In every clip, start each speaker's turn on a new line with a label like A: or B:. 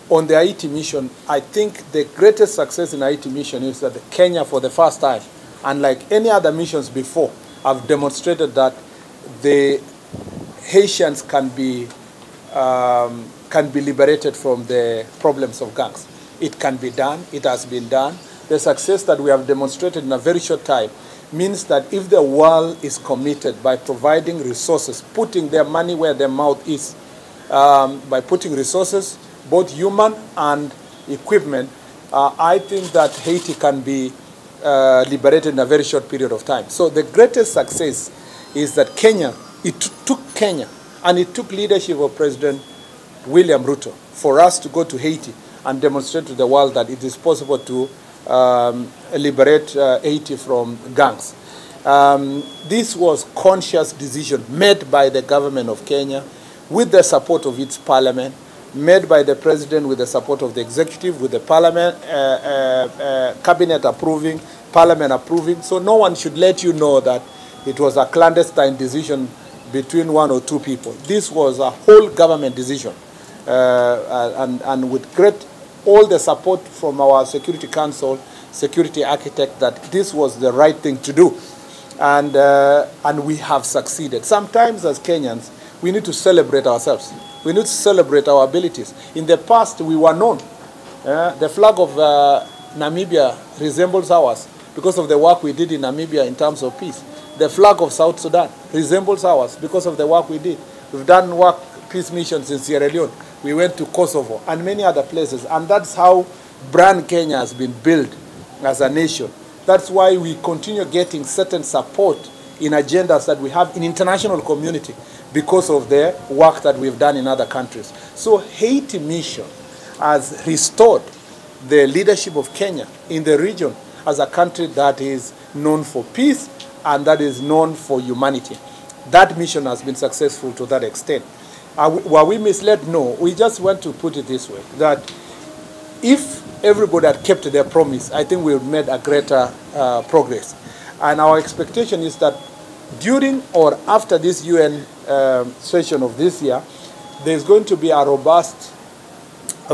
A: on the Haiti mission, I think the greatest success in Haiti mission is that Kenya, for the first time, unlike any other missions before, have demonstrated that the Haitians can be liberated from the problems of gangs. It can be done. It has been done. The success that we have demonstrated in a very short time means that if the world is committed by providing resources, putting their money where their mouth is, by putting resources, both human and equipment, I think that Haiti can be liberated in a very short period of time. So the greatest success is that Kenya, it took Kenya, and it took leadership of President William Ruto for us to go to Haiti and demonstrate to the world that it is possible to liberate Haiti from gangs. This was a conscious decision made by the government of Kenya with the support of its parliament, made by the president with the support of the executive, with the parliament, cabinet approving, parliament approving. So no one should let you know that it was a clandestine decision between one or two people. This was a whole government decision, and with all the support from our Security Council, security architect, that this was the right thing to do. And we have succeeded. Sometimes as Kenyans, we need to celebrate ourselves. We need to celebrate our abilities. In the past, we were known. The flag of Namibia resembles ours because of the work we did in Namibia in terms of peace. The flag of South Sudan resembles ours because of the work we did. We've done peace missions in Sierra Leone. We went to Kosovo and many other places. And that's how brand Kenya has been built as a nation. That's why we continue getting certain support in agendas that we have in international community because of the work that we've done in other countries. So Haiti mission has restored the leadership of Kenya in the region as a country that is known for peace and that is known for humanity. That mission has been successful to that extent. Were we misled? No. We just want to put it this way, that if everybody had kept their promise, I think we would have made a greater progress. And our expectation is that during or after this UN session of this year, there's going to be a robust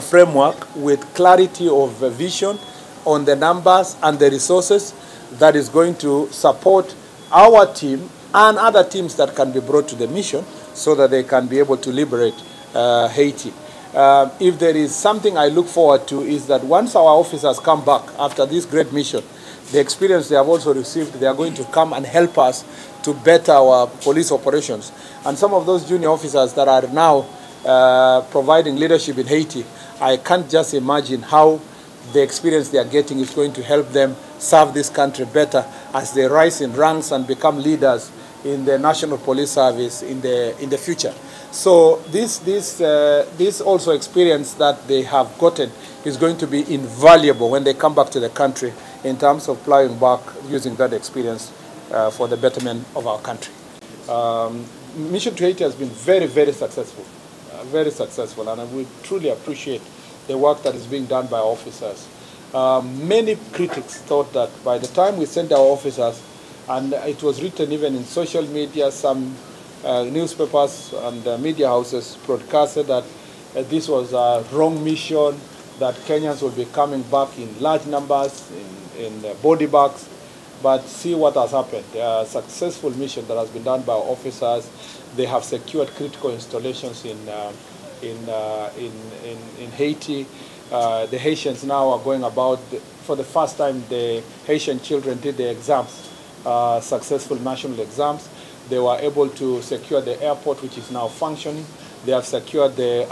A: framework with clarity of vision on the numbers and the resources that is going to support our team and other teams that can be brought to the mission so that they can be able to liberate Haiti. If there is something I look forward to is that once our officers come back after this great mission, the experience they have also received, they are going to come and help us to better our police operations. And some of those junior officers that are now providing leadership in Haiti, I can't just imagine how the experience they are getting is going to help them serve this country better as they rise in ranks and become leaders in the National Police Service in the future. So this also experience that they have gotten is going to be invaluable when they come back to the country in terms of plowing back using that experience for the betterment of our country. Mission to Haiti has been very, very successful, and we truly appreciate the work that is being done by our officers. Many critics thought that by the time we sent our officers, and it was written even in social media, some newspapers and media houses broadcasted that this was a wrong mission, that Kenyans will be coming back in large numbers, in body bags. But see what has happened. A successful mission that has been done by our officers. They have secured critical installations in Haiti. The Haitians now are going about, for the first time, the Haitian children did the exams, successful national exams. They were able to secure the airport, which is now functioning. They have secured the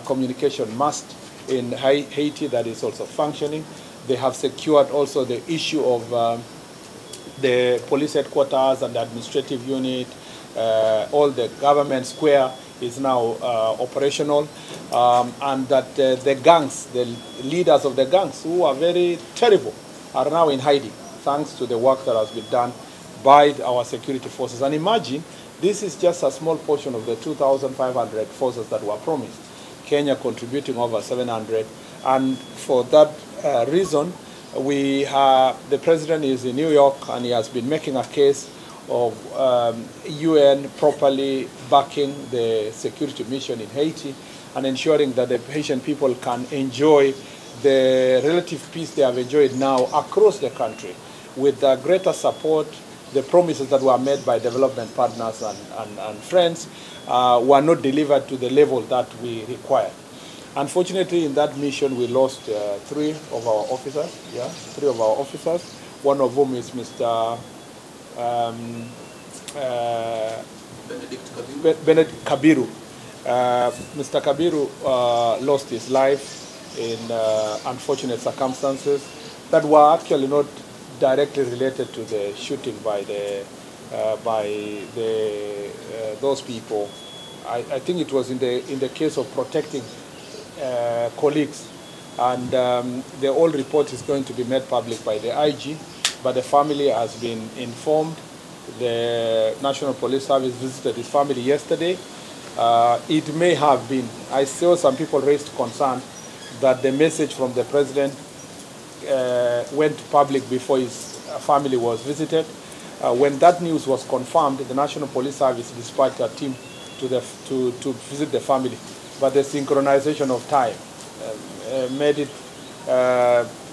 A: communication mast in Haiti that is also functioning. They have secured also the issue of the police headquarters and the administrative unit. All the government square is now operational, and that the gangs, the leaders of the gangs, who are very terrible, are now in hiding, thanks to the work that has been done by our security forces. And imagine, this is just a small portion of the 2,500 forces that were promised. Kenya contributing over 700, and for that reason, the president is in New York, and he has been making a case of UN properly backing the security mission in Haiti. and ensuring that the Haitian people can enjoy the relative peace they have enjoyed now across the country with greater support. The promises that were made by development partners and friends were not delivered to the level that we required. Unfortunately, in that mission, we lost three of our officers. Yeah, three of our officers. One of whom is Mr. Benedict Kabiru. Mr. Kabiru lost his life in unfortunate circumstances that were actually not directly related to the shooting by those people. I think it was in the case of protecting colleagues, and the whole report is going to be made public by the IG, but the family has been informed. The National Police Service visited his family yesterday. It may have been, I saw some people raised concern that the message from the president went public before his family was visited. When that news was confirmed, the National Police Service dispatched a team to visit the family. But the synchronization of time made it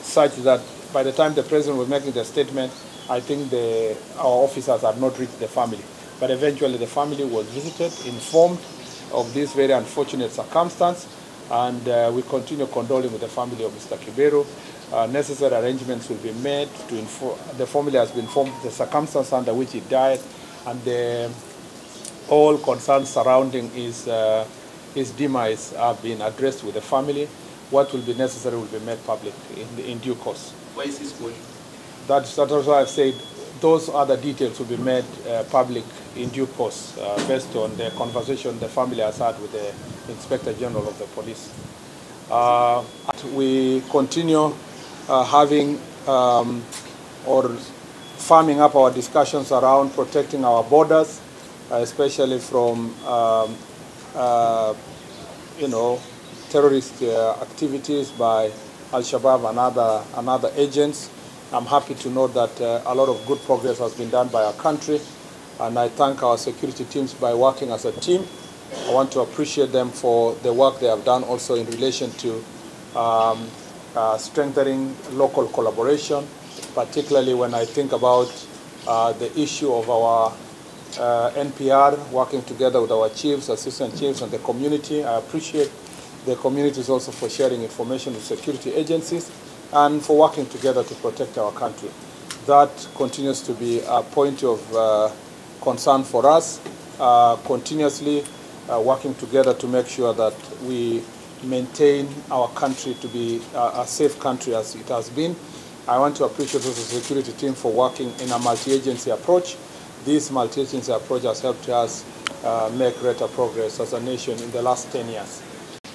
A: such that by the time the president was making the statement, I think our officers had not reached the family. But eventually the family was visited, informed of this very unfortunate circumstance, and we continue condoling with the family of Mr. Kiberu. Necessary arrangements will be made to inform. The family has been informed of the circumstance under which he died, and all concerns surrounding his demise have been addressed with the family. What will be necessary will be made public in due course.
B: Why is this going?
A: That's why I've said those other details will be made public in due course based on the conversation the family has had with the Inspector General of the Police. We continue having or farming up our discussions around protecting our borders, especially from terrorist activities by Al-Shabaab and other agents. I'm happy to note that a lot of good progress has been done by our country, and I thank our security teams by working as a team. I want to appreciate them for the work they have done also in relation to strengthening local collaboration, particularly when I think about the issue of our NPR, working together with our chiefs, assistant chiefs, and the community. I appreciate the communities also for sharing information with security agencies and for working together to protect our country. That continues to be a point of concern for us, continuously working together to make sure that we maintain our country to be a safe country as it has been. I want to appreciate also the security team for working in a multi-agency approach. This multi-agency approach has helped us make greater progress as a nation in the last 10 years.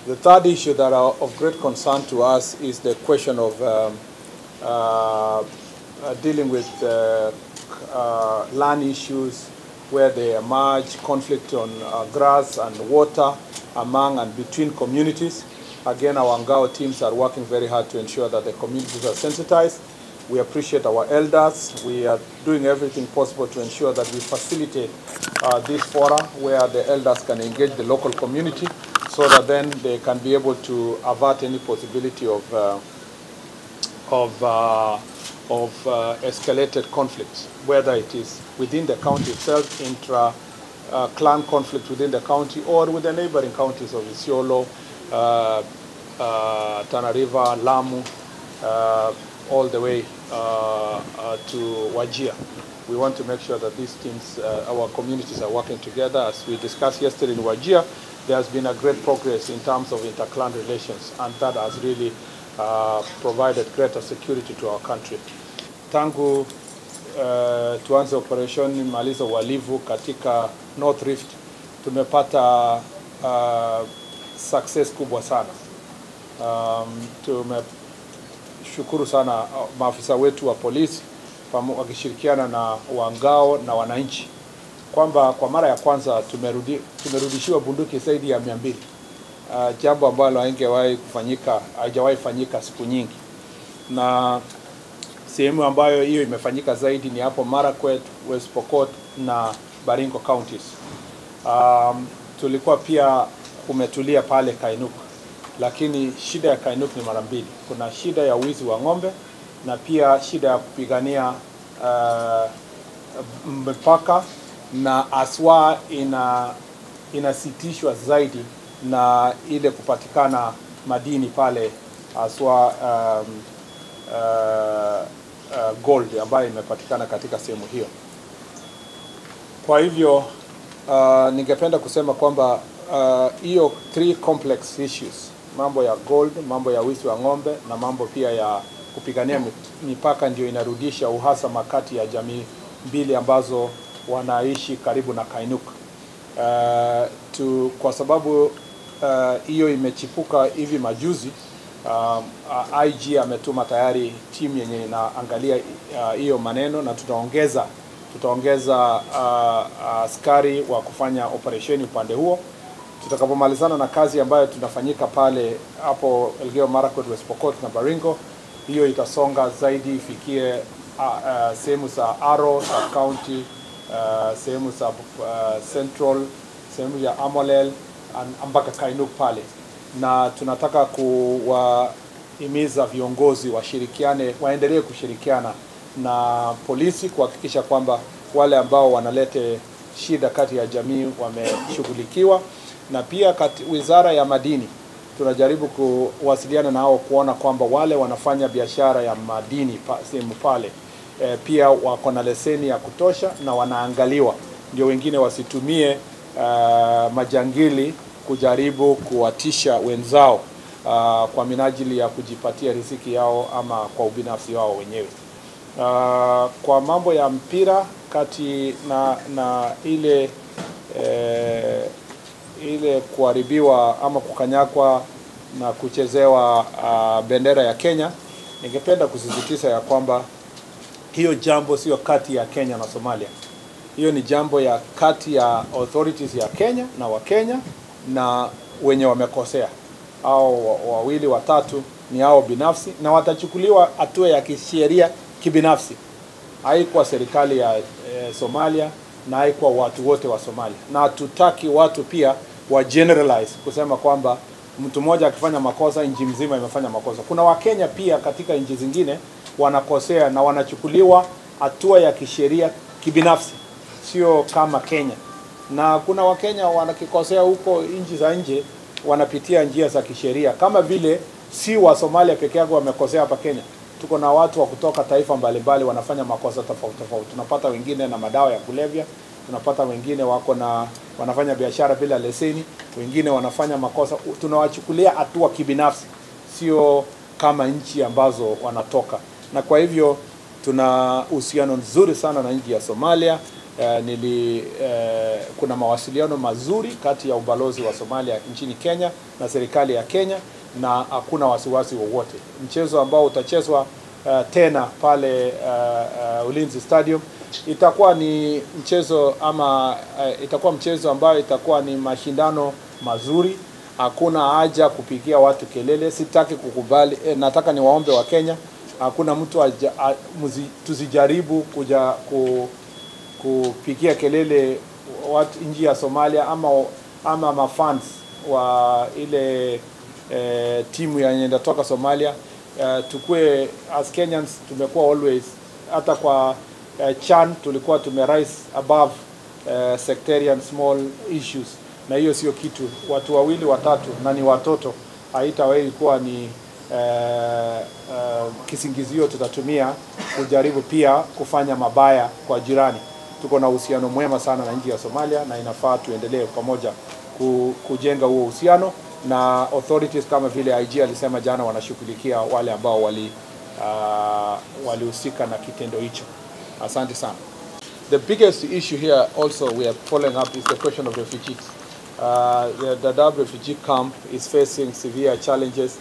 A: The third issue that are of great concern to us is the question of dealing with land issues where they emerge, conflict on grass and water among and between communities. Again, our Ngao teams are working very hard to ensure that the communities are sensitized. We appreciate our elders. We are doing everything possible to ensure that we facilitate this forum where the elders can engage the local community so that then they can be able to avert any possibility of escalated conflicts, whether it is within the county itself, intra-clan conflict within the county, or with the neighboring counties of Isiolo, Tana River, Lamu, all the way to Wajir. We want to make sure that these teams, our communities are working together. As we discussed yesterday in Wajir, there has been a great progress in terms of inter-clan relations, and that has really provided greater security to our country. Tangu tuanze operation maliza uhalifu katika North Rift, tumepata success kubwa sana. Tumeshukuru sana maafisa wetu wa polisi wakishirikiana na wangao na wananchi kwamba kwa mara ya kwanza tumerudishiwa bunduki zaidi ya 200. Jambo ambalo haijawahi fanyika siku nyingi. Na sehemu ambayo hiyo imefanyika zaidi ni hapo Marakwet, West Pokot na Baringo counties. Tulikuwa pia umetulia pale Kainuk, lakini shida ya Kainuk ni mara mbili. Kuna shida ya wizi wa ng'ombe na pia shida ya kupigania mpaka, na aswa inasitishwa zaidi na ile kupatikana madini pale, aswa gold ambayo imepatikana katika sehemu hiyo. Kwa hivyo ningependa kusema kwamba hiyo three complex issues, mambo ya gold, mambo ya wizi wa ng'ombe na mambo pia ya kupigania mipaka, ndio inarudisha uhasama kati ya jamii mbili ambazo wanaishi karibu na Kainuk. Kwa sababu hiyo imechipuka hivi majuzi, IG ametuma tayari timu yenye inaangalia hiyo maneno, na tutaongeza askari wa kufanya operesheni upande huo. Tutakapomalizana na kazi ambayo tunafanyika pale hapo Elgeyo Marakwet, West Pokot na Baringo, hiyo itasonga zaidi ifikie sehemu za Aro Sub-County, sehemu za Central, sehemu ya Amolel mpaka Kainuk pale. Na tunataka kuwahimiza viongozi washirikiane, waendelee kushirikiana na polisi kuhakikisha kwamba wale ambao wanalete shida kati ya jamii wameshughulikiwa. Na pia Wizara ya Madini tunajaribu kuwasiliana nao kuona kwamba wale wanafanya biashara ya madini sehemu pale pia wako na leseni ya kutosha na wanaangaliwa, ndio wengine wasitumie majangili kujaribu kuwatisha wenzao kwa minajili ya kujipatia riziki yao ama kwa ubinafsi wao wenyewe. Kwa mambo ya mpira kati na ile kuharibiwa ama kukanyakwa na kuchezewa bendera ya Kenya, ningependa kusisitiza ya kwamba hiyo jambo sio kati ya Kenya na Somalia. Hiyo ni jambo ya kati ya authorities ya Kenya na Wakenya na wenye wamekosea. Hao wawili watatu ni hao binafsi na watachukuliwa hatua ya kisheria kibinafsi. Haikuwa serikali ya Somalia na haikuwa watu wote wa Somalia. Na tutaki watu pia wa generalize kusema kwamba mtu mmoja akifanya makosa nchi mzima imefanya makosa. Kuna Wakenya pia katika nchi zingine wanakosea na wanachukuliwa hatua ya kisheria kibinafsi, sio kama Kenya. Na kuna Wakenya wanakikosea huko nchi za nje wanapitia njia za kisheria, kama vile si wa Somalia peke yao wamekosea hapa Kenya. Tuko na watu wa kutoka taifa mbalimbali wanafanya makosa tofauti tofauti. Tunapata wengine na madawa ya kulevya, tunapata wengine wanafanya biashara bila leseni, wengine wanafanya makosa. Tunawachukulia hatua kibinafsi, sio kama nchi ambazo wanatoka. Na kwa hivyo tuna uhusiano nzuri sana na nchi ya Somalia. Kuna mawasiliano mazuri kati ya ubalozi wa Somalia nchini Kenya na serikali ya Kenya, na hakuna wasiwasi wowote. Mchezo ambao utachezwa tena pale Ulinzi Stadium itakuwa ni mchezo itakuwa mchezo ambao itakuwa ni mashindano mazuri. Hakuna haja kupigia watu kelele, sitaki kukubali. Nataka niwaombe wa Kenya, hakuna mtu tusijaribu kuja kupigia kelele watu nje ya Somalia ama mafans wa ile timu yenye inatoka Somalia. Tukue as Kenyans tumekuwa always, hata kwa CHAN tulikuwa tumerise above sectarian small issues, na hiyo sio kitu. Watu wawili watatu na ni watoto haitawahi kuwa ni kisingizio tutatumia kujaribu pia kufanya mabaya kwa jirani. Tuko na uhusiano mwema sana na nchi ya Somalia na inafaa tuendelee pamoja kujenga huo uhusiano, na authorities kama vile IG alisema jana wanashughulikia wale ambao walihusika na kitendo hicho. Asante sana. The biggest issue here also we are following up is the question of refugees. The Dadaab refugee camp is facing severe challenges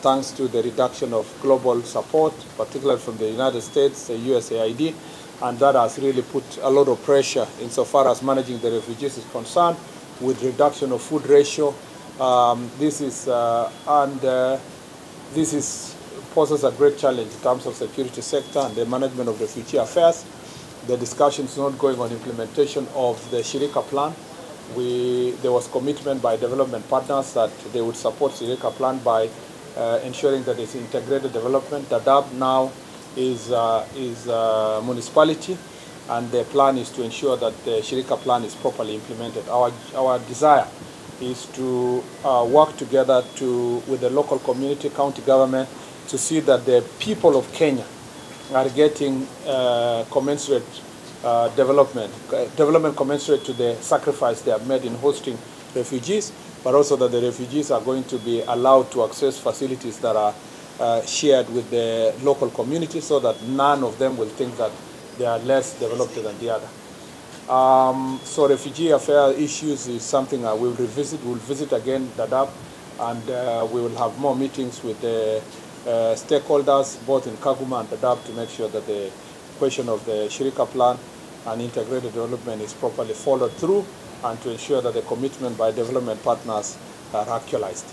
A: thanks to the reduction of global support, particularly from the United States, the USAID, and that has really put a lot of pressure insofar as managing the refugees is concerned, with reduction of food ratio. This poses a great challenge in terms of security sector and the management of refugee affairs. The discussion is not going on implementation of the Shirika plan. there was commitment by development partners that they would support Shirika plan by ensuring that it's integrated development. Dadaab now is municipality, and the plan is to ensure that the Shirika plan is properly implemented. Our desire is to work together with the local community, county government, to see that the people of Kenya are getting commensurate development commensurate to the sacrifice they have made in hosting refugees, but also that the refugees are going to be allowed to access facilities that are shared with the local community, so that none of them will think that they are less developed than the other. So refugee affair issues is something I will revisit. We'll visit again Dadaab, and we will have more meetings with the stakeholders, both in Kaguma and Dadaab, to make sure that the question of the Shirika plan and integrated development is properly followed through, and to ensure that the commitment by development partners are actualized.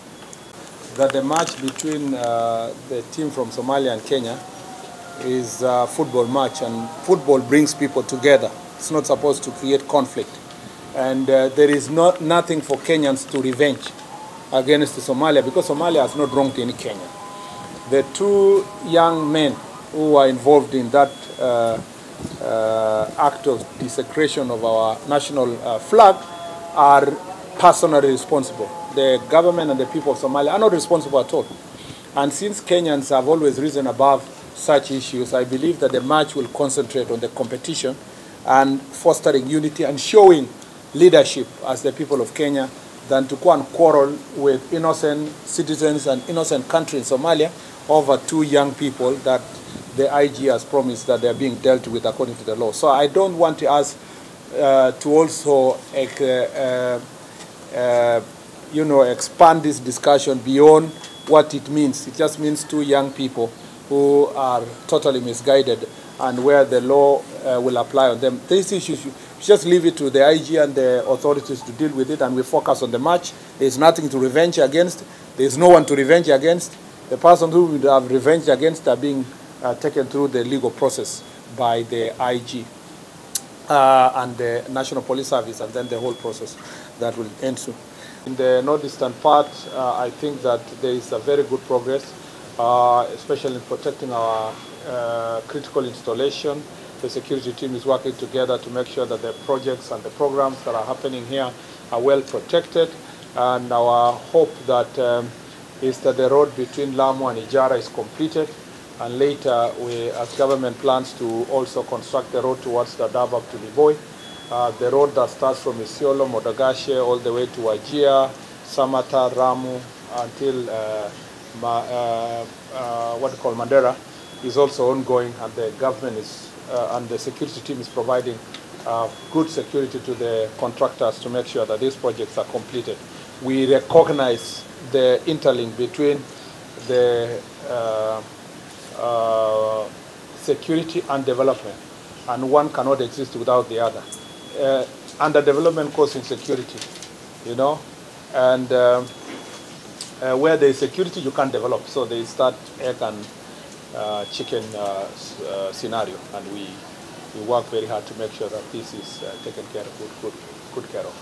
A: That the match between the team from Somalia and Kenya is a football match, and football brings people together. It's not supposed to create conflict. And there is nothing for Kenyans to revenge against Somalia, because Somalia has not wronged any Kenyan. The two young men who are involved in that act of desecration of our national flag are personally responsible. The government and the people of Somalia are not responsible at all. And since Kenyans have always risen above such issues, I believe that the match will concentrate on the competition and fostering unity and showing leadership as the people of Kenya, than to go and quarrel with innocent citizens and innocent country in Somalia over two young people that the IG has promised that they are being dealt with according to the law. So I don't want us to also expand this discussion beyond what it means. It just means two young people who are totally misguided, and where the law will apply on them. These issues, you just leave it to the IG and the authorities to deal with it, and we focus on the match. There's nothing to revenge against. There's no one to revenge against. The person who would have revenge against are being taken through the legal process by the IG and the National Police Service, and then the whole process that will ensue. In the northeastern part, I think that there is a very good progress, especially in protecting our critical installation. The security team is working together to make sure that the projects and the programs that are happening here are well protected. And our hope that is that the road between Lamu and Ijara is completed, and later we, as government, plans to also construct the road towards Dadaab up to Liboi. The road that starts from Isiolo, Modagashe, all the way to Wajir, Samata, Ramu, until Mandera, is also ongoing, and the government is and the security team is providing good security to the contractors to make sure that these projects are completed. We recognize the interlink between the security and development, and one cannot exist without the other. Under development goes insecurity, and where there is security, you can't develop. So they start egg and chicken scenario, and we work very hard to make sure that this is taken care of, good care of.